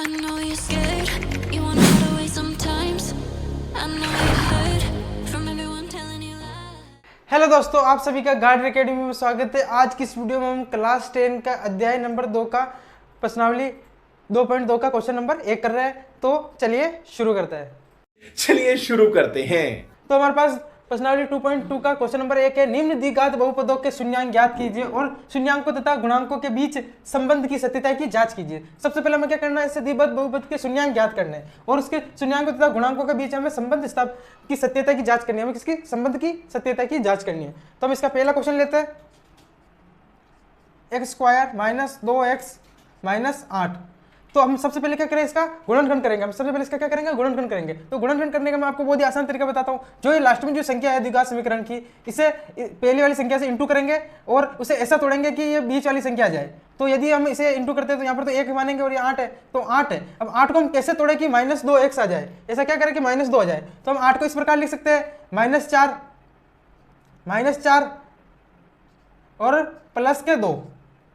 know you're scared, you wanna run away sometimes. I know you heard from everyone telling you lies. Hello दोस्तों, आप सभी का guard academy में स्वागत है। आज की इस वीडियो में हम क्लास 10 का अध्याय नंबर 2 का प्रश्नावली 2.2 का क्वेश्चन नंबर 1 कर रहे हैं। तो चलिए शुरू करते हैं। तो हमारे पास प्रश्नावली 2.2 का क्वेश्चन नंबर 1 है। निम्न द्विघात बहुपदों के शून्यांक ज्ञात कीजिए और शून्यांकों तथा गुणांकों के बीच संबंध की सत्यता की जांच कीजिए। सबसे पहले हमें क्या करना है, इससे द्विघात बहुपद के शून्यांक ज्ञात करने हैं और उसके शून्यांकों तथा गुणांकों के बीच हमें संबंध की सत्यता की जांच करनी है। हमें किसकी संबंध की सत्यता की जांच करनी है। तो हम इसका पहला क्वेश्चन लेते हैं। X square minus 2x minus 8। तो हम सबसे पहले क्या करें, इसका गुणनखंड करेंगे। हम सबसे पहले इसका क्या करेंगे, गुणनखंड करेंगे। तो गुणनखंड करने का मैं आपको बहुत ही आसान तरीका बताता हूँ। जो ये लास्ट में जो संख्या है द्विघात समीकरण की, इसे पहली वाली संख्या से इंटू करेंगे और उसे ऐसा तोड़ेंगे कि ये बीच वाली संख्या आ जाए। तो यदि हम इसे इंटू करते हैं तो यहाँ पर तो 1 मानेंगे और ये 8 है, तो 8 है। अब 8 को हम कैसे तोड़े कि माइनस 2x आ जाए। ऐसा क्या करें कि माइनस 2 आ जाए। तो हम 8 को इस प्रकार लिख सकते हैं, -4 और प्लस के 2,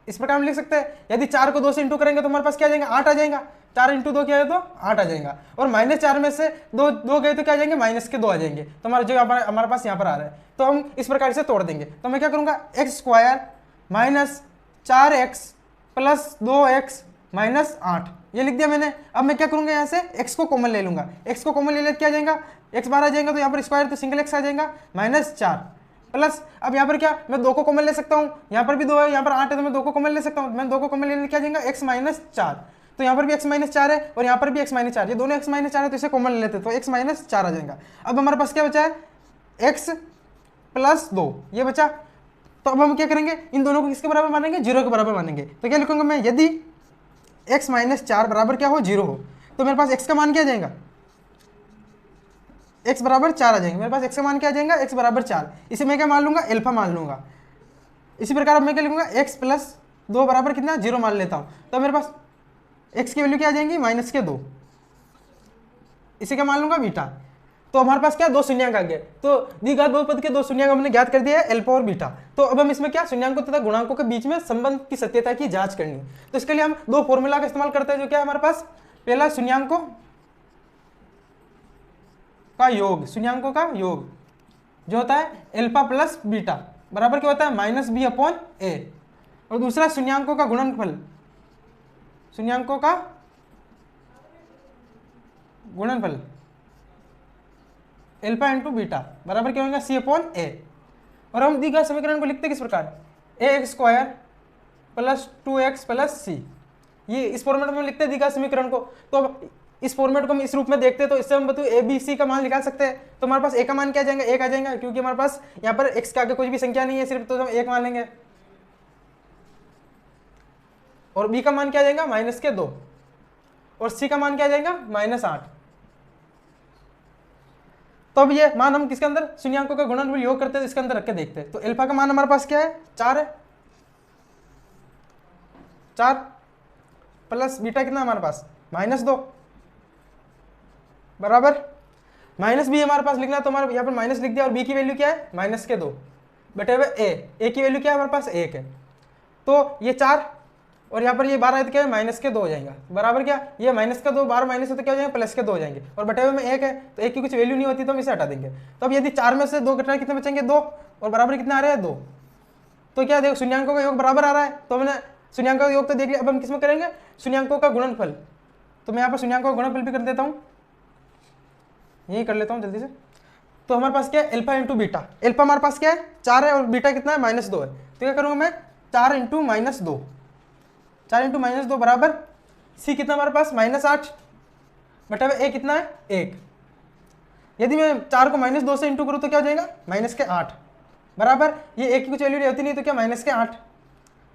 इस प्रकार हम लिख सकते हैं। यदि 4 को 2 से इंटू करेंगे तो हमारे पास क्या आ जाएगा, 8 आ जाएगा। 4 इंटू 2 क्या है तो 8 आ जाएगा। और -4 में से 2 गए तो क्या आ जाएंगे, माइनस के 2 आ जाएंगे। तो हमारा जो हमारे पास यहाँ पर आ रहा है, तो हम इस प्रकार से तोड़ देंगे। तो मैं क्या करूँगा, x square minus 4x plus 2x minus 8, ये लिख दिया मैंने। अब मैं क्या करूँगा, यहाँ से x को कॉमन ले लूँगा। x को कॉमन ले लेते क्या आ जाएगा, x बार आ जाएगा। तो यहाँ पर स्क्वायर तो सिंगल x आ जाएगा, -4 प्लस, अब यहाँ पर क्या, मैं 2 को कॉमन ले सकता हूँ। यहाँ पर भी 2 है, यहाँ पर 8 है, तो मैं 2 को कॉमन ले सकता हूँ। मैं 2 को कॉमन लेने क्या आ जाएगा, x माइनस 4। तो यहाँ पर भी x माइनस 4 है और यहाँ पर भी x माइनस 4, ये दोनों x माइनस 4 है, तो इसे कॉमन ले लेते हैं, तो x माइनस 4 आ जाएगा। अब हमारे पास क्या बचा है, x प्लस 2, ये बचा। तो अब हम क्या करेंगे, इन दोनों को किसके बराबर मानेंगे, 0 के बराबर मानेंगे। तो क्या लिखूंगा मैं, यदि x माइनस 4 बराबर क्या हो, 0 हो, तो मेरे पास x का मान क्या आ जाएगा, x बराबर 4 आ जाएंगे। मेरे पास x का मान क्या आ जाएगा, x बराबर 4। इसे मैं क्या मान लूंगा, अल्फा मान लूंगा। इसी प्रकार अब मैं क्या लिखूंगा, x प्लस 2 बराबर कितना, 0 मान लेता हूं। तो मेरे पास x की वैल्यू क्या आ जाएंगी, माइनस के 2, इसे क्या मान लूंगा, बीटा। तो हमारे पास क्या, 2 शून्यांक आ गए। तो द्विघात बहुपद के 2 शून्यांक हमने ज्ञात कर दिया है, अल्फा और बीटा। तो अब हम इसमें क्या, शून्यांकों तथा गुणांकों के बीच में संबंध की सत्यता की जांच करनी है। तो इसके लिए हम 2 फॉर्मूला का इस्तेमाल करते हैं। जो क्या है हमारे पास, पहला शून्यांकों का योग, शून्यांकों का योग जो होता है अल्फा प्लस बीटा बराबर क्या होता है, -b/a। और दूसरा शून्यांकों का गुणनफल, शून्यांकों का गुणनफल अल्फा इंटू बीटा बराबर क्या होगा, c/a। और हम द्विघात समीकरण को लिखते किस प्रकार, ax square plus 2x plus c, ये इस फॉर्मेट में लिखते हैं द्विघात समीकरण को। तो अब इस फॉर्मेट को हम इस रूप में देखते हैं, तो इससे हम बताओ a b c का मान निकाल सकते हैं। तो हमारे पास a का मान क्या आ जाएगा, 1 आ जाएगा, क्योंकि हमारे पास यहाँ पर x के आगे कोई भी संख्या नहीं है सिर्फ, तो हम 1 मान लेंगे। और b का मान क्या आ जाएगा, -2, और c का मान क्या आ जाएगा, -8। तो अब ये मान हम किसके अंदर, शून्यांकों का गुणनफल योग करते हैं, इसके अंदर रख के देखते हैं। तो अल्फा का मान हमारे पास क्या है, 4 है, 4 प्लस बीटा कितना हमारे पास, -2 बराबर -b हमारे पास लिखना है। तो हमारे यहाँ पर माइनस लिख दिया और b की वैल्यू क्या है, -2 बटे हुए a की वैल्यू क्या है हमारे पास, 1 है। तो ये 4 और यहाँ पर ये 12 है, तो क्या है, -2 हो जाएगा बराबर क्या, ये -2, 12 माइनस है तो क्या हो जाएगा, +2 हो जाएंगे। और बटे हुए में 1 है, तो 1 की कुछ वैल्यू नहीं होती, तो हम इसे हटा देंगे। तो अब यदि 4 में से 2 घटाए कितने बचेंगे, 2, और बराबर कितना आ रहा है, 2। तो क्या देखो, शून्यांकों का योग बराबर आ रहा है। तो हमने शून्यांकों का योग तो देख लिया, अब हम किसमें करेंगे, शून्यांकों का गुणनफल। तो मैं यहाँ पर शून्यांकों का गुणनफल भी कर देता हूँ, यही कर लेता हूँ जल्दी से। तो हमारे पास क्या है, अल्फा इंटू बीटा। अल्फा हमारे पास क्या है, 4 है, और बीटा कितना है, -2 है। तो क्या करूँगा मैं, 4 इंटू -2, 4 इंटू -2 बराबर c कितना हमारे पास, -8 बटा ए कितना है, 1। यदि मैं 4 को -2 से इंटू करूँ तो क्या हो जाएगा, -8 बराबर, ये 1 की कुछ वैल्यू नहीं होती, नहीं तो क्या, -8।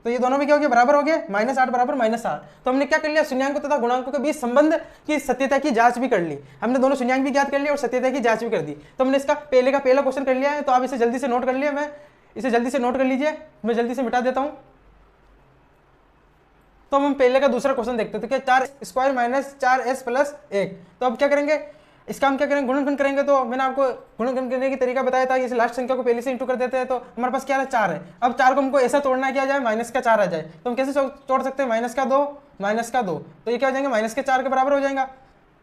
तो ये दोनों में क्या हो गया, बराबर हो गया, -8 बराबर -8। तो हमने क्या कर लिया, शून्यांकों तथा गुणांकों के बीच संबंध की सत्यता की जांच भी कर ली। हमने दोनों शून्यांक भी ज्ञात कर लिए और सत्यता की जांच भी कर दी। तो हमने इसका पहला क्वेश्चन कर लिया है। तो आप इसे जल्दी से नोट कर लिया, मैं इसे जल्दी से नोट कर लीजिए, मैं जल्दी से मिटा देता हूं। तो हम पहले का दूसरा क्वेश्चन देखते हैं। तो क्या, 4 स्क्वायर माइनस 4s प्लस 1। तो अब क्या करेंगे, इसका हम क्या करेंगे, गुणनखंड करेंगे। तो मैंने आपको गुणनखंड करने की तरीका बताया था, इस लास्ट संख्या को पहले से इंटू कर देते हैं तो हमारे पास क्या है 4 है। अब 4 को हमको ऐसा तोड़ना है क्या जाए माइनस का 4 आ जाए, तो हम कैसे तोड़ सकते हैं, माइनस का 2 माइनस का 2, तो ये क्या हो जाएंगे माइनस के 4 के बराबर हो जाएगा।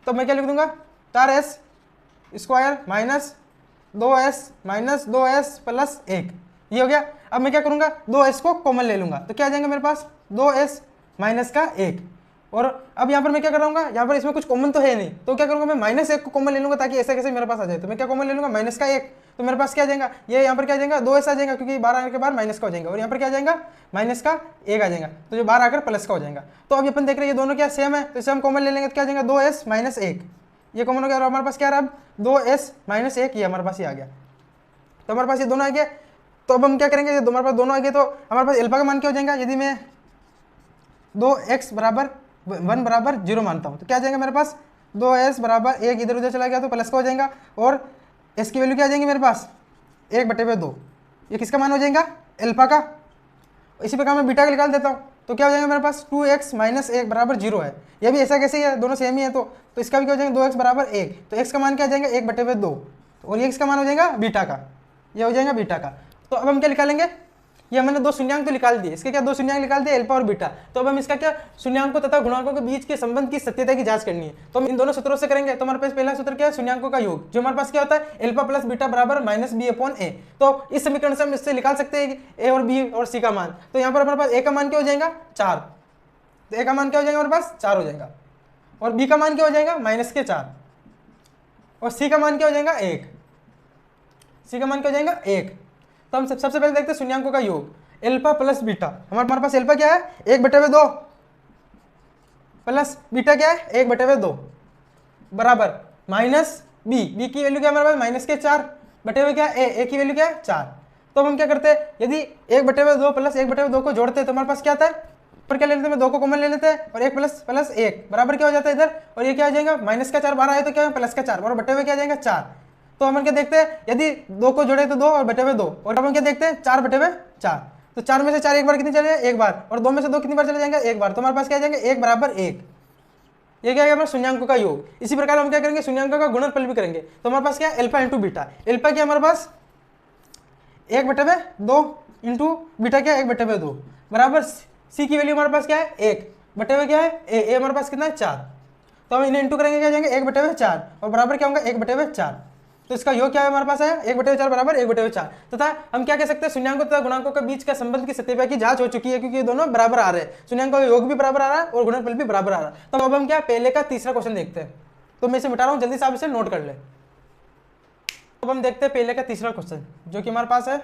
तो मैं क्या लिख दूंगा 4s square minus 2s minus 2s plus 1, ये हो गया। अब मैं क्या करूंगा 2s को कॉमन ले लूंगा, तो क्या आ जाएगा मेरे पास 2s माइनस का 1। और अब यहाँ पर मैं क्या कर रहा हूँ, यहाँ पर इसमें कुछ कॉमन तो है नहीं, तो क्या करूँगा मैं माइनस 1 को कॉमन ले लूंगा ताकि ऐसा कैसे मेरे पास आ जाए। तो मैं क्या कॉमन ले लूंगा माइनस का 1, तो मेरे पास क्या आ जाएगा, ये यहाँ पर क्या आ जाएगा 2s आ जाएगा क्योंकि 12 आने के बाद माइनस का हो जाएगा, और यहाँ पर क्या आ जाएगा माइनस का 1 आ जाएगा, तो जो 12 आकर प्लस का हो जाएगा। तो अब अपन देख रहे हैं ये दोनों क्या सेम है, तो इसे हम कॉमन ले लेंगे तो क्या आ जाएगा 2s माइनस 1, ये कॉमन हो गया। और हमारे पास क्या रहा अब 2s माइनस 1, ये हमारे पास ये आ गया। तो हमारे पास ये दोनों आ गया। तो अब हम क्या करेंगे, हमारे पास दोनों आ गए तो हमारे पास एल्फा का मान क्या हो जाएगा, यदि मैं 2x बराबर 1 बराबर 0 मानता हूँ तो क्या आ जाएगा मेरे पास 2s बराबर 1, इधर उधर चला गया तो प्लस का हो जाएगा, और s की वैल्यू क्या आ जाएगी मेरे पास 1/2, ये किसका मान हो जाएगा एल्फा का। इसी प्रकार मैं बीटा का निकाल देता हूँ, तो क्या हो जाएगा मेरे पास 2x माइनस 1 बराबर 0 है। ये भी ऐसा कैसे ही है, दोनों सेम ही है, तो इसका भी क्या हो जाएगा 2x बराबर 1, तो x का मान क्या आ जाएगा 1/2, और ये किसका मान हो जाएगा बीटा का, ये हो जाएगा बीटा का। तो अब हम क्या निकालेंगे, ये हमने दो शून्यांक तो निकाल दिए, इसके क्या दो शून्यांक निकाल दिए अल्फा और बीटा। तो अब हम इसका क्या शून्यांकों तथा गुणांकों के बीच के संबंध की सत्यता की जांच करनी है, तो हम इन दोनों सूत्रों से करेंगे। तो हमारे पास पहला सूत्र क्या है, शून्यांकों का योग, जो हमारे पास क्या होता है अल्फा प्लस बीटा बराबर माइनस बी अपॉन ए। तो इस समीकरण से हम इससे निकाल सकते हैं ए और बी और सी का मान। तो यहाँ पर हमारे पास ए का मान क्या हो जाएगा 4, तो ए का मान क्या हो जाएगा हमारे पास 4 हो जाएगा, और बी का मान क्या हो जाएगा माइनस के 4, और सी का मान क्या हो जाएगा 1, सी का मान क्या हो जाएगा 1। तो हम सबसे पहले देखते हैं शून्यांकों का योग, एल्फा प्लस बीटा। हमारे पास एल्फा क्या है 1/2 प्लस बीटा क्या है 1/2 बराबर माइनस बी की वैल्यू क्या है हमारे पास माइनस के 4 बटे क्या है ए की वैल्यू क्या है 4। तो अब हम क्या करते हैं, यदि 1/2 प्लस 1/2 को जोड़ते हैं तो हमारे पास क्या आता है, पर क्या ले लेते हैं 2 को कॉमन ले लेते हैं, और 1 प्लस 1 बराबर क्या हो जाता है इधर, और ये क्या आ जाएगा माइनस का 4 12 है तो क्या है प्लस का 4, और बटे हुए क्या आ जाएगा 4। तो हम क्या देखते हैं, यदि 2 को जोड़े तो 2 और बटे हुए 2, और अब हम क्या देखते हैं 4/4, तो 4 में से 4 एक बार कितनी चले जाए एक बार, और 2 में से 2 कितनी बार चले जाएंगे एक बार, तो हमारे पास क्या आ जाएंगे 1 बराबर 1। ये क्या है हमारा शून्यांकों का योग। इसी प्रकार हम क्या करेंगे शून्यांकों का गुणनफल भी करेंगे। तो हमारे पास क्या है अल्फा इंटू बीटा, अल्फा क्या हमारे पास 1/2 इंटू बीटा क्या 1/2 बराबर सी की वैल्यू हमारे पास क्या है 1/2 क्या है ए हमारे पास कितना है 4। तो हम इन्हें इंटू करेंगे क्या जाएंगे 1/4, और बराबर क्या होगा 1/4। तो इसका योग क्या है हमारे पास है 1/4 बराबर 1/4। तथा हम क्या कह सकते हैं शून्यांकों तथा गुणांकों के बीच का संबंध की सत्यता की जांच हो चुकी है, क्योंकि ये दोनों बराबर आ रहे हैं, शून्यांकों का योग भी बराबर आ रहा है और गुणनफल भी बराबर आ रहा है। तो अब हम क्या पहले का तीसरा क्वेश्चन देखते हैं, तो मैं इसे मिटा रहा हूँ, जल्दी से आप इसे नोट कर ले। अब हम देखते हैं पहले का तीसरा क्वेश्चन, जो कि हमारे पास है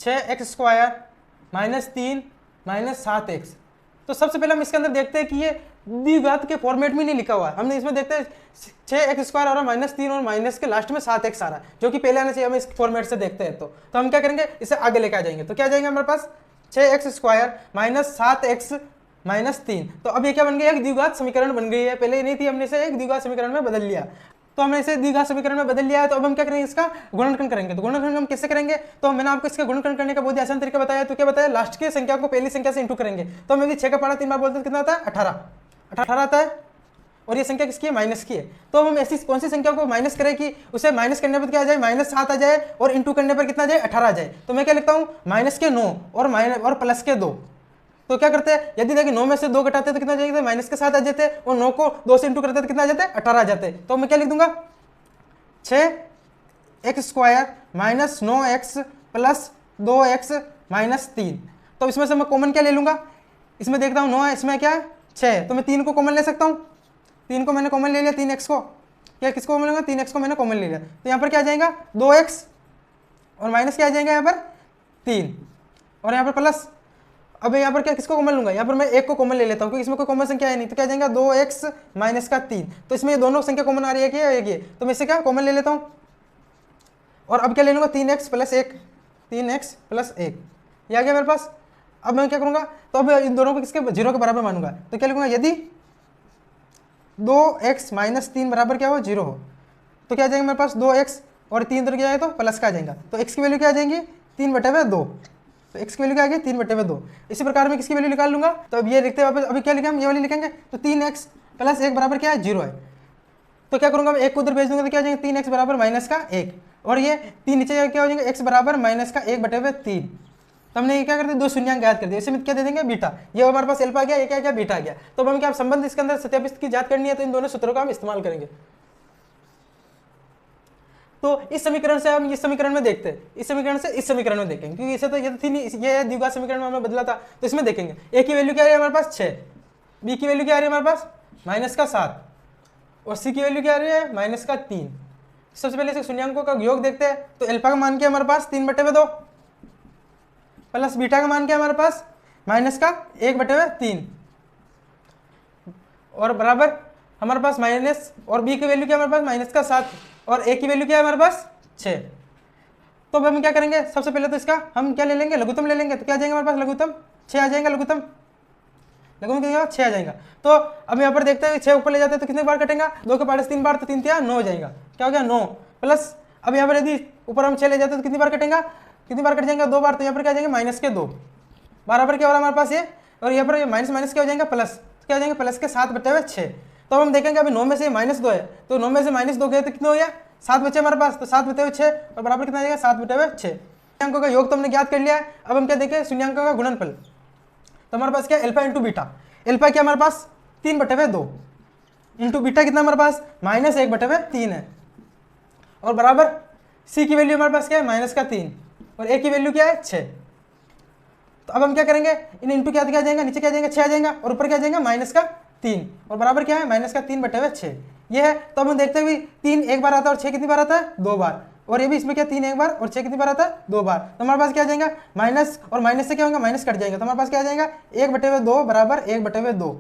6x² माइनस 3 माइनस 7x। तो सबसे पहले हम इसके अंदर देखते हैं कि ये द्विघात के फॉर्मेट में नहीं लिखा हुआ है, हमने इसमें देखते हैं 6x² आ रहा है माइनस 3 और माइनस के लास्ट में 7x आ रहा है, जो कि पहले आना चाहिए, हम इस फॉर्मेट से देखते हैं। तो हम क्या करेंगे इसे आगे लेके आ जाएंगे, तो क्या आ जाएंगे हमारे पास 6x² माइनस 7x माइनस 3। तो अब ये क्या बन गया एक द्विघात समीकरण बन गई है, पहले ये नहीं थी, हमने इसे एक द्विघात समीकरण में बदल लिया। तो हमने इसे द्विघात समीकरण में बदल लिया है, तो अब हम क्या करेंगे इसका गुणनखंड करेंगे। तो गुणनखंड हम कैसे करेंगे, तो मैंने आपको इसका गुणनखंड करने का बहुत आसान तरीका बताया। तो क्या बताया, लास्ट की संख्या को पहली संख्या से इंटू करेंगे। तो हम यदि 6 का पारा 3 बार बोलते हैं कितना आता है 18 आता है, और ये संख्या किसकी है माइनस की है। तो अब हम ऐसी कौन सी संख्या को माइनस करें कि उसे माइनस करने पर क्या आ जाए -7 आ जाए, और इंटू करने पर कितना आ जाए 18 आ जाए। तो मैं क्या लिखता हूँ माइनस के 9 और प्लस के 2। तो क्या करते हैं, यदि देखिए 9 में से 2 घटाते तो कितना जाएगा माइनस के 7 आ जाते हैं, और 9 को 2 से इंटू करते तो कितना आ जाता है 18 आ जाते हैं। तो मैं क्या लिख दूंगा 6x² minus 9x plus 2x minus 3। तो इसमें से मैं कॉमन क्या ले लूंगा, इसमें देखता हूँ 9 है, इसमें क्या है 6 है, तो मैं 3 को कॉमन ले सकता हूँ। 3 को मैंने कॉमन ले लिया, 3x को क्या किसको कॉमन लूंगा 3x को मैंने कॉमन ले लिया। तो यहाँ पर क्या आ जाएगा 2x और माइनस क्या आ जाएगा यहाँ पर 3, और यहाँ पर प्लस। अब यहाँ पर क्या किसको कॉमन लूंगा, यहाँ पर मैं 1 को कॉमन ले लेता हूँ, क्योंकि इसमें कोई कॉमन संख्या है नहीं। तो क्या जाएगा 2x माइनस का 3। तो इसमें ये दोनों संख्या कॉमन आ रही है कि एक ही, तो मैं इसे क्या कॉमन ले लेता हूँ। और अब क्या ले लूंगा 3x प्लस 1, 3x प्लस 1 ये आ गया मेरे पास। अब मैं क्या करूँगा, तो अब इन दोनों को किसके 0 के बराबर मानूंगा। तो क्या लिखूंगा, यदि 2x माइनस 3 बराबर क्या हो 0 हो, तो क्या आ जाएगा मेरे पास 2x और 3 इधर क्या आएगा तो प्लस का आ जाएगा। तो x की वैल्यू क्या आ जाएंगी 3/2। तो x की वैल्यू क्या आ गई 3/2। इसी प्रकार मैं किसकी वैल्यू निकाल लूंगा, तो अब ये लिखते हैं वापस, अभी क्या लिखें हम ये वाली लिखेंगे। तो 3x प्लस 1 बराबर क्या है 0 है। तो क्या करूंगा, मैं एक को उधर भेज दूंगा तो क्या हो जाएगा 3x बराबर माइनस का 1, और ये 3 नीचे जाकर क्या हो जाएगा x बराबर माइनस का 1/3। तो हमने ये क्या कर दिया, दो शून्यांक ज्ञात कर दिया, इसमें क्या दे देंगे बीटा, ये हमारे पास अल्फा आ गया, ये क्या गया बीटा आ गया। तो अब हम क्या संबंध इसके अंदर सत्यापित की जांच करनी है, तो इन दोनों सूत्रों का हम इस्तेमाल करेंगे। तो इस समीकरण से हम इस समीकरण में देखते हैं, इस समीकरण से इस समीकरण में देखेंगे, क्योंकि इसे तो ये थी नहीं, ये द्विघात समीकरण में हमने बदला था, तो इसमें देखेंगे a की वैल्यू क्या आ रही है हमारे पास 6, b की वैल्यू क्या आ रही है हमारे पास माइनस का 7, और c की वैल्यू क्या आ रही है माइनस का 3। सबसे पहले इसे शून्यांकों का योग देखते हैं। तो अल्फा का मान क्या हमारे पास 3/2 प्लस बीटा का मान क्या हमारे पास माइनस का 1/3, और बराबर हमारे पास माइनस, और b की वैल्यू क्या हमारे पास माइनस का 7, और a की वैल्यू क्या है हमारे पास 6। तो अब हम क्या करेंगे, सबसे पहले तो इसका हम क्या ले लेंगे, लघुत्तम ले लेंगे। तो क्या आ जाएगा हमारे पास लघुत्तम 6 आ जाएगा, लघुत्तम कितना 6 आ जाएगा। तो अब यहाँ पर देखते हैं 6 ऊपर ले जाते हैं तो कितने बार कटेगा, 2 के पास 3 बार, तो 3 3 9 हो जाएगा, क्या हो गया 9 प्लस, अब यहाँ पर यदि ऊपर हम 6 ले जाते हैं तो कितनी बार कटेगा, कितनी बार कट जाएगा 2 बार, तो यहाँ पर क्या आ जाएंगे माइनस के 2 बराबर क्या हो रहा है हमारे पास ये, और यहाँ पर माइनस माइनस क्या हो जाएगा प्लस, क्या हो जाएंगे प्लस के 7/6। तो हम देखेंगे अभी 9 में से -2 है, तो 9 में से -2 गए तो कितने हो गया 7 बचे हमारे पास, तो 7/6 और बराबर कितना आ जाएगा 7/6। शून्यांकों का योग तो हमने ज्ञात कर लिया है। अब हम क्या देखें शून्यांकों का गुणनफल। तो हमारे पास क्या है अल्फा इंटू बीटा, अल्फा क्या हमारे पास 3/2 इंटू बीटा कितना हमारे पास -1/3 है, और बराबर सी की वैल्यू हमारे पास क्या है माइनस का 3, और ए की वैल्यू क्या है 6। तो अब हम क्या करेंगे, इन इंटू क्या जाएगा, नीचे क्या जाएगा 6 आ जाएगा, और ऊपर क्या जाएगा माइनस का 3, और बराबर क्या है माइनस का 3/6 ये है। तो अब हम देखते हुए 3 एक बार आता है और 6 कितनी बार आता है 2 बार, और ये भी इसमें क्या 3 एक बार और 6 कितनी बार आता है 2 बार। तो हमारे पास क्या आ जाएगा माइनस, और माइनस से क्या होगा माइनस कट जाएगा, तो हमारे पास क्या आ जाएगा 1/2 बराबर 1/2,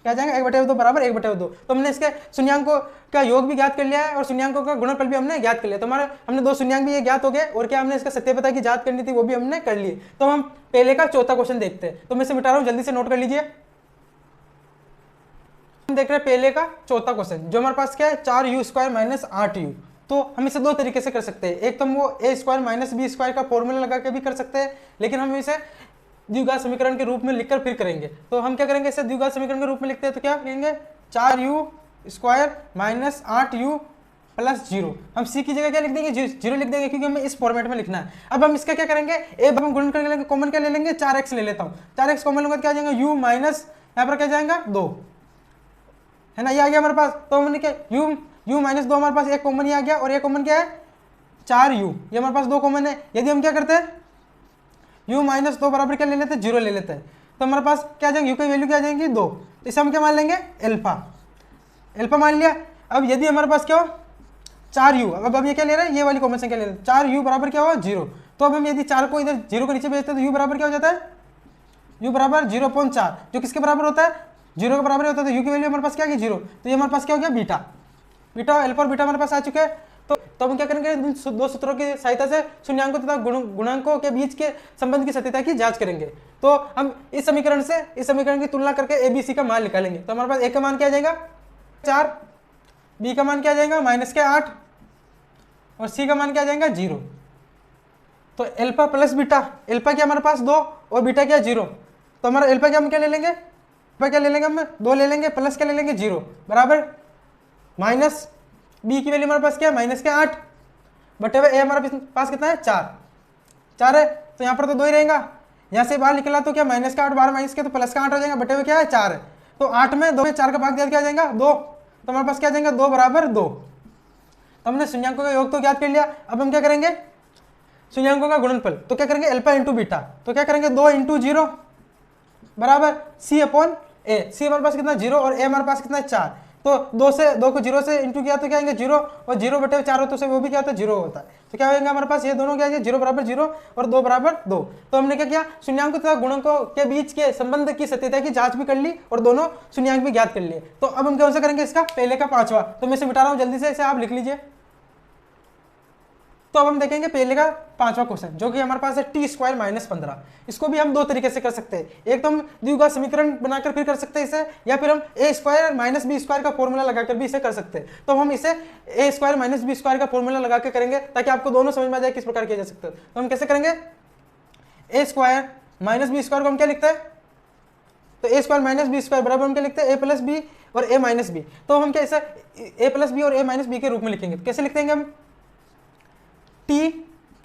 क्या आ जाएगा 1/2 बराबर 1/2। तो हमने इसके शून्यांकों का योग भी ज्ञात कर लिया है और शून्यांकों का गुणनफल भी हमने ज्ञात कर लिया। तो हमने 2 शून्यांक भी ये ज्ञात हो गए, और क्या हमने इसका सत्यापता की जांच करनी थी वो भी हमने कर ली। तो हम पहले का चौथा क्वेश्चन देखते हैं, तो मैं इसे मिटा रहा हूँ, जल्दी से नोट कर लीजिए। हम देख रहे हैं पहले का चौथा क्वेश्चन, जो हमारे पास क्या है 4u² - 8u। तो हम इसे 2 तरीके से कर सकते हैं, एक तो हम वो a² - b² का फॉर्मूला लगा के भी कर सकते हैं, लेकिन हम इसे द्विघात समीकरण के रूप में लिखकर फिर करेंगे। तो हम क्या करेंगे, इसे द्विघात समीकरण के रूप में लिखते हैं, तो क्या करेंगे 4u² - 8u + 0। हम c की जगह क्या लिख देंगे 0 लिख देंगे, क्योंकि हमें इस फॉर्मेट में लिखना है। अब हम इसका क्या करेंगे, हम गुणन कर लेंगे, कॉमन क्या ले लेंगे 4x ले लेता हूँ, 4x कॉमन लूंगा क्या आ जाएगा u माइनस यहाँ पर क्या जाएगा 2 है ना, ये आ गया हमारे पास। तो हमने क्या u -2 हमारे पास एक कॉमन ही आ गया, और एक कॉमन क्या है 4u, ये हमारे पास 2 कॉमन है। यदि हम क्या करते हैं u -2 बराबर क्या ले लेते हैं 0 ले लेते हैं, तो हमारे पास क्या आ जाएगा u की वैल्यू क्या आ जाएगी 2, तो इसे हम क्या मान लेंगे अल्फा मान लिया। अब यदि हमारे पास क्या हो 4u, अब ये क्या ले रहे हैं ये वाली कॉमन संख्या ले रहे हैं, 4u बराबर क्या हुआ 0। तो अब हम यदि 4 को इधर 0 को नीचे भेजते हैं तो u बराबर क्या हो जाता है u बराबर 0.4, जो किसके बराबर होता है 0 के बराबर होता है। तो u की वैल्यू हमारे पास क्या है 0, तो ये हमारे पास क्या हो गया बीटा अल्फा और बीटा हमारे पास आ चुके हैं। तो हम क्या करेंगे, 2 सूत्रों की सहायता से शून्यांकों तथा गुणांकों के बीच के संबंध की सत्यता की जांच करेंगे। तो हम इस समीकरण की तुलना करके a b c का मान निकालेंगे। तो हमारे पास a का मान क्या आ जाएगा 4, b का मान क्या आ जाएगा -8, और c का मान क्या आ जाएगा 0। तो अल्फा प्लस बीटा, अल्फा क्या हमारे पास 2 और बीटा क्या 0, तो हमारा अल्फा क्या हम क्या ले लेंगे, अल्फा क्या ले लेंगे हम 2 ले लेंगे, प्लस क्या ले लेंगे 0 बराबर माइनस b की वैल्यू हमारे पास क्या है -8 बटे हुए a हमारे पास कितना है 4 है, तो यहाँ पर तो 2 ही रहेगा, यहाँ से बाहर निकला तो क्या -8 बाहर माइनस के तो प्लस का 8 आ जाएगा, बटे हुए क्या है 4 है। तो 8 में 2 में 4 का भाग दिया क्या आ जाएगा 2, तो हमारे पास क्या आ जाएगा 2 बराबर 2। तो हमने शून्यांकों का योग तो ज्ञात कर लिया। अब हम क्या करेंगे शून्यांकों का गुणनफल, तो क्या करेंगे अल्फा इंटू बीटा, तो क्या करेंगे 2 × 0 बराबर c/a, c हमारे पास कितना 0 और a हमारे पास कितना 4, तो 2 को 0 से इंटू किया तो क्या आएंगे 0, और 0 बटे 4 होता है वो भी क्या होता है 0 होता है। तो क्या होगा हमारे पास ये दोनों क्या है 0 बराबर 0 और 2 बराबर 2। तो हमने क्या किया शून्यांकों तथा गुणकों के बीच के संबंध की सत्यता की जांच भी कर ली और दोनों शून्यांक भी ज्ञात कर लिए। तो अब हम कौन सा करेंगे इसका पहले का 5वां, तो मैं इसे मिटा रहा हूँ जल्दी से, इसे आप लिख लीजिए। तो अब हम देखेंगे पहले का 5वां क्वेश्चन, जो कि हमारे पास है t² - 15। इसको भी हम 2 तरीके से कर सकते हैं, एक तो हम द्विघात समीकरण बनाकर फिर कर सकते हैं इसे, या फिर हम a² - b² का फॉर्मूला लगाकर भी इसे कर सकते हैं। तो हम इसे a² - b² का फॉर्मूला लगा के करेंगे ताकि आपको दोनों समझ में आ जाए किस प्रकार किया जा सकता है। तो हम कैसे करेंगे a² - b² को हम क्या लिखते हैं, तो a² - b² बराबर हम क्या लिखते हैं a + b और a माइनस बी, तो हम क्या इसे a प्लस बी और a माइनस बी के रूप में लिखेंगे। तो कैसे लिख देंगे हम, t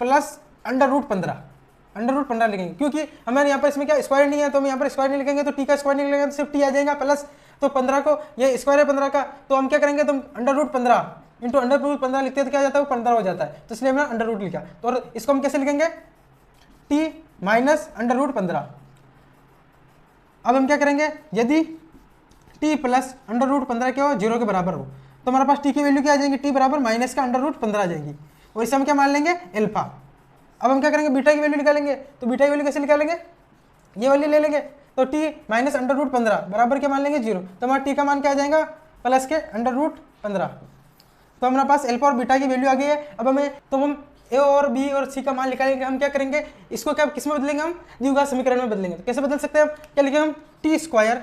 प्लस अंडर रूट 15 लिखेंगे, क्योंकि हमें यहाँ पर इसमें क्या स्क्वायर नहीं है, तो हम यहाँ पर स्क्वायर नहीं लिखेंगे, तो t का स्क्वायर नहीं लिखेंगे, तो सिर्फ t आ जाएगा प्लस, तो 15 को ये स्क्वायर है 15 का, तो हम क्या करेंगे, तो under root 15 into under root 15 लिखते हैं तो क्या हो जाता है, वो 15 हो जाता है, तो इसलिए हमने अंडर रूट लिखा। तो और इसको हम कैसे लिखेंगे, t माइनस अंडर रूट 15। अब हम क्या करेंगे, यदि t प्लस अंडर रूट 15 क्या हो, 0 के बराबर हो, तो हमारे पास t की वैल्यू क्या आ जाएंगी, t बराबर माइनस का अंडर रूट 15 आ जाएंगी, और इसे हम क्या मान लेंगे, अल्फा। अब हम क्या करेंगे, बीटा की वैल्यू निकालेंगे, तो बीटा की वैल्यू कैसे निकालेंगे, ये वाली ले लेंगे, तो t माइनस अंडर रूट 15 बराबर क्या मान लेंगे 0, तो हमारा t का मान क्या आ जाएगा, प्लस के अंडर रूट 15। तो हमारे पास अल्फा और बीटा की वैल्यू आ गई है। अब हमें, तो हम ए और बी और सी का मान निकालेंगे, हम क्या करेंगे, इसको क्या किस में बदलेंगे, हम द्विघात समीकरण में बदलेंगे। तो कैसे बदल सकते हैं हम, क्या लिखेंगे हम, टी स्क्वायर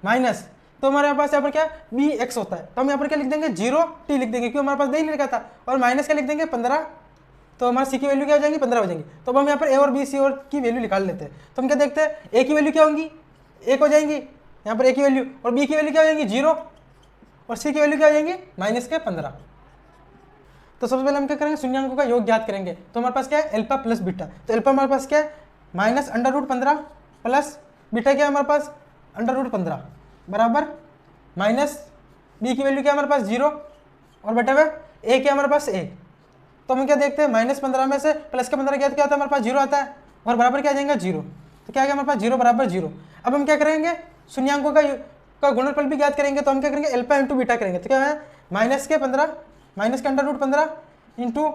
माइनस, तो हमारे पास यहाँ पर क्या बी एक्स होता है, तो हम यहाँ पर क्या लिख देंगे 0 टी लिख देंगे, क्योंकि हमारे पास नहीं लिखा था, और माइनस क्या लिख देंगे 15, तो हमारे सी की वैल्यू क्या हो जाएगी 15 हो जाएंगी। तो अब हम यहाँ पर ए और बी सी और की वैल्यू निकाल लेते हैं। तो हम क्या देखते हैं, ए की वैल्यू क्या होंगी, 1 हो जाएंगी यहाँ पर ए की वैल्यू, और बी की वैल्यू क्या हो जाएंगी 0, और सी की वैल्यू क्या हो जाएंगी -15। तो सबसे पहले हम क्या करेंगे, शून्यांकों का योग ज्ञात करेंगे। तो हमारे पास क्या है, अल्फा प्लस बीटा, तो अल्फा हमारे पास क्या है minus under root 15 plus beta क्या है हमारे पास अंडर रूट 15 बराबर माइनस बी की वैल्यू क्या है हमारे पास 0, और बटे हुए ए क्या हमारे पास 1। तो हम क्या देखते हैं, -15 में से प्लस का 15 क्या आता है, हमारे पास 0 आता है, और बराबर क्या आ जाएगा 0, तो क्या आ गया हमारे पास 0 बराबर 0। अब हम क्या करेंगे, शून्यांकों का गुणनफल भी ज्ञात करेंगे। तो हम क्या करेंगे, अल्फा इंटू बीटा करेंगे, तो क्या है माइनस के अंडर रूट 15 इंटू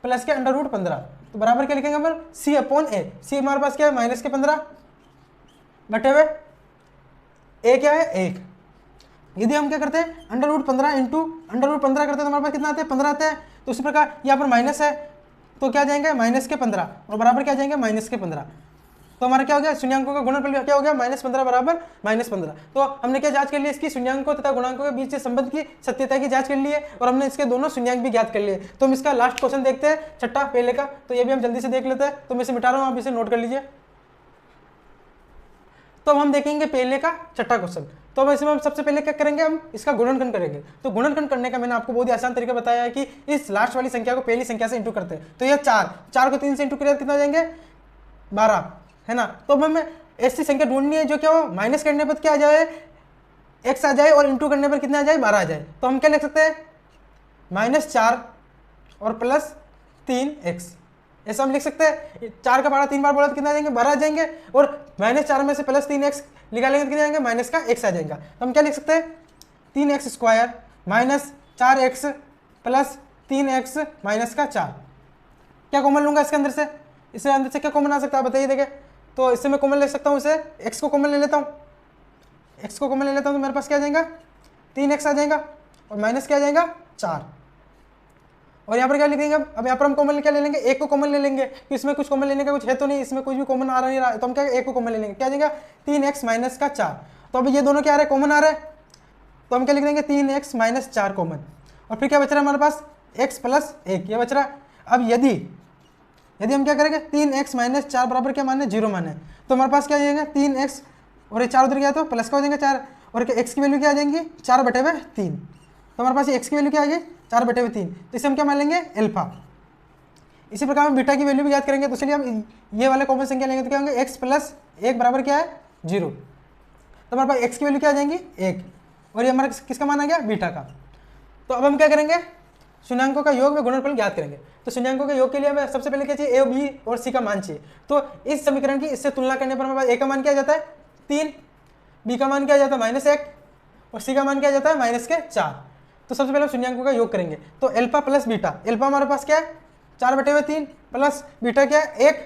प्लस के अंडर रूट 15, तो बराबर क्या लिखेंगे हम, सी अपॉन ए। सी हमारे पास क्या है -15 बटे हुए ए क्या है 1। यदि हम क्या करते हैं, under root 15 into under root 15 करते हैं, तो हमारे पास कितना आता है 15 आता है। तो उसी प्रकार यहाँ पर माइनस है, तो क्या जाएंगे -15, और बराबर क्या जाएंगे -15। तो हमारा क्या हो गया, शून्यांकों का गुणनफल क्या हो गया, -15 बराबर -15। तो हमने क्या जांच कर ली, इसकी शून्यांकों तथा गुणांकों के बीच के संबंध की सत्यता की जांच कर ली है, और हमने इसके दोनों शून्यांक भी ज्ञात कर लिए। तो हम इसका लास्ट क्वेश्चन देखते हैं, छठा पहले का, तो ये भी हम जल्दी से देख लेते हैं। तो मैं इसे मिटा रहा हूँ, आप इसे नोट कर लीजिए। तो अब हम देखेंगे पहले का छठा क्वेश्चन। तो अब इसमें हम सबसे पहले क्या करेंगे, हम इसका गुणनखंड करेंगे। तो गुणनखंड करने का मैंने आपको बहुत ही आसान तरीका बताया है कि इस लास्ट वाली संख्या को पहली संख्या से इंटू करते हैं। तो यह 4 को 3 से इंटू करें कितना जाएंगे 12, है ना। तो अब हमें ऐसी संख्या ढूंढनी है जो क्या हो, माइनस करने पर क्या आ जाए, x आ जाए, और इंटू करने पर कितना आ जाए 12 आ जाए। तो हम क्या लिख सकते हैं, -4 और प्लस 3x, ऐसा हम लिख सकते हैं। 4 का पारा 3 बार बोला तो कितना आ जाएंगे 12 आ जाएंगे, और -4 में से प्लस 3x निकालेंगे तो कितने आएंगे, माइनस का x आ जाएगा। तो हम क्या लिख सकते हैं, 3x square -4x plus 3x minus का 4। क्या कॉमन लूंगा इसके अंदर से, इससे अंदर से क्या कॉमन आ सकता है बताइए। देखें, तो इससे मैं कॉमन ले सकता हूँ, इसे x को कॉमन ले लेता हूँ, x को कॉमन ले लेता हूँ, तो मेरे पास क्या आ जाएगा 3x आ जाएगा, और माइनस क्या आ जाएगा 4। और यहाँ पर क्या लिखेंगे, अब यहाँ पर हम कॉमन क्या ले लेंगे, 1 को कॉमन ले लेंगे, कि इसमें कुछ कॉमन लेने का कुछ है तो नहीं, इसमें कुछ भी कॉमन आ रहा नहीं रहा, तो हम क्या 1 को कॉमन ले लेंगे, क्या आ जाएगा 3x माइनस का 4। तो अभी ये दोनों क्या आ रहे हैं, कॉमन आ रहे हैं, तो हम क्या लिख देंगे 3x माइनस 4 कॉमन, और फिर क्या बच रहा है हमारे पास x प्लस 1, ये बच रहा है। अब यदि हम क्या करेंगे, 3x माइनस 4 बराबर क्या माने 0 माने, तो हमारे पास क्या आ जाएगा 3x, और ये 4 उधर गया तो प्लस का हो जाएगा 4, और x की वैल्यू क्या आ जाएंगी 4 बटे हुए 3। तो हमारे पास ये x की वैल्यू क्या आ गई 4 बटे हुए 3, तो इसे हम क्या मान लेंगे अल्फा। इसी प्रकार हम बीटा की वैल्यू भी याद करेंगे, तो इसलिए हम ये वाले कॉमन संख्या लेंगे, तो क्या होंगे x प्लस 1 बराबर क्या है 0। तो हमारे पास x की वैल्यू क्या आ जाएंगी 1, और ये हमारा किसका मान आ गया बीटा का। तो अब हम क्या करेंगे, शून्यांकों का योग में गुणनफल ज्ञात करेंगे। तो शून्यांकों के योग के लिए हमें सबसे पहले क्या चाहिए, a, b और c का मान चाहिए। तो इस समीकरण की इससे तुलना करने पर हमारे पास a का मान क्या आ जाता है 3, b का मान क्या आ जाता है -1, और c का मान क्या आ जाता है -4। तो सबसे पहले हम शून्यांकों का योग करेंगे। तो अल्फा प्लस बीटा, अल्फा हमारे पास क्या है 4 बटे हुए 3 प्लस बीटा क्या है 1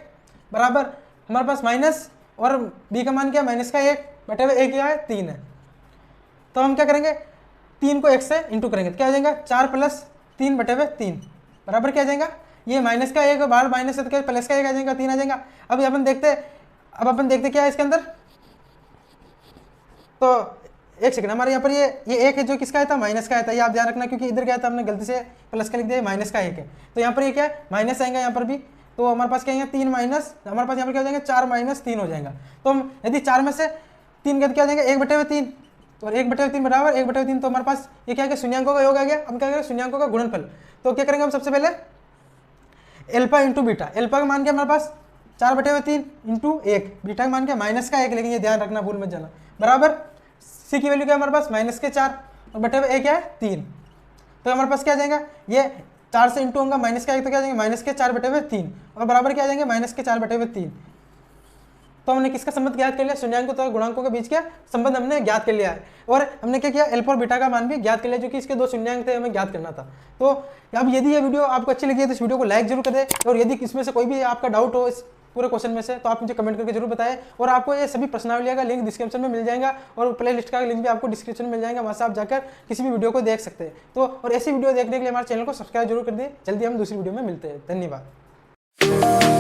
बराबर हमारे पास माइनस, और b का मान क्या है -1 बटे हुए 1 क्या है 3 है। तो हम क्या करेंगे, 3 को 1 से इंटू करेंगे, तो क्या आ जाएगा 4 प्लस 3 बटे हुए 3 बराबर क्या आ जाएगा, ये माइनस का 1 बाहर माइनस है तो क्या प्लस का 1 आ जाएगा, 3 आ जाएगा। अब अपन देखते क्या है इसके अंदर। तो एक सेकंड, हमारे यहाँ पर ये 1 है जो किसका आया था, माइनस का आया था, ये आप ध्यान रखना, क्योंकि इधर गया था हमने गलती से प्लस का लिख दिया, माइनस का 1 है। तो यहाँ पर ये क्या है माइनस आएगा यहाँ पर भी, तो हमारे पास क्या आएगा 3 माइनस, हमारे पास यहाँ पर क्या हो जाएगा 4 माइनस 3 हो जाएगा। तो हम यदि 4 में से 3 गया तो क्या हो जाएगा 1 बटे हुए 3, और 1/3 बराबर 1/3, तो हमारे पास ये क्या है, शून्यांकों का योग आ गया। हम क्या करेंगे, शून्यांकों का गुणनफल। तो क्या करेंगे हम सबसे पहले एल्फा इंटू बीटा, एल्फा का मान क्या हमारे पास 4/3 इंटू 1, बीटा का मान क्या -1, लेकिन ये ध्यान रखना भूल मत जाना, बराबर सी की वैल्यू क्या है हमारे पास -4 और बटे हुए ए क्या है 3। तो हमारे पास क्या आ जाएगा, ये 4 से इंटू होगा -1, तो क्या आ जाएंगे -4/3 और बराबर क्या आ जाएंगे -4/3। तो हमने किसका संबंध ज्ञात कर लिया, शून्यांकों तथा गुणांकों के बीच का संबंध हमने ज्ञात कर लिया है। और हमने क्या किया, एल्फा और बीटा का मान भी ज्ञात कर लिया, जो कि इसके 2 शून्यांक थे, हमें ज्ञात करना था। तो अब यदि ये वीडियो आपको अच्छी लगी है तो इस वीडियो को लाइक जरूर करें, और यदि इसमें से कोई भी आपका डाउट हो इस पूरे क्वेश्चन में से तो आप मुझे कमेंट करके जरूर बताएं। और आपको ये सभी प्रश्नावलियों का लिंक डिस्क्रिप्शन में मिल जाएगा, और प्ले लिस्ट का लिंक भी आपको डिस्क्रिप्शन में मिल जाएगा, वहाँ से आप जाकर किसी भी वीडियो को देख सकते हैं। तो और ऐसी वीडियो देखने के लिए हमारे चैनल को सब्सक्राइब जरूर कर दें। जल्दी हम दूसरी वीडियो में मिलते हैं। धन्यवाद।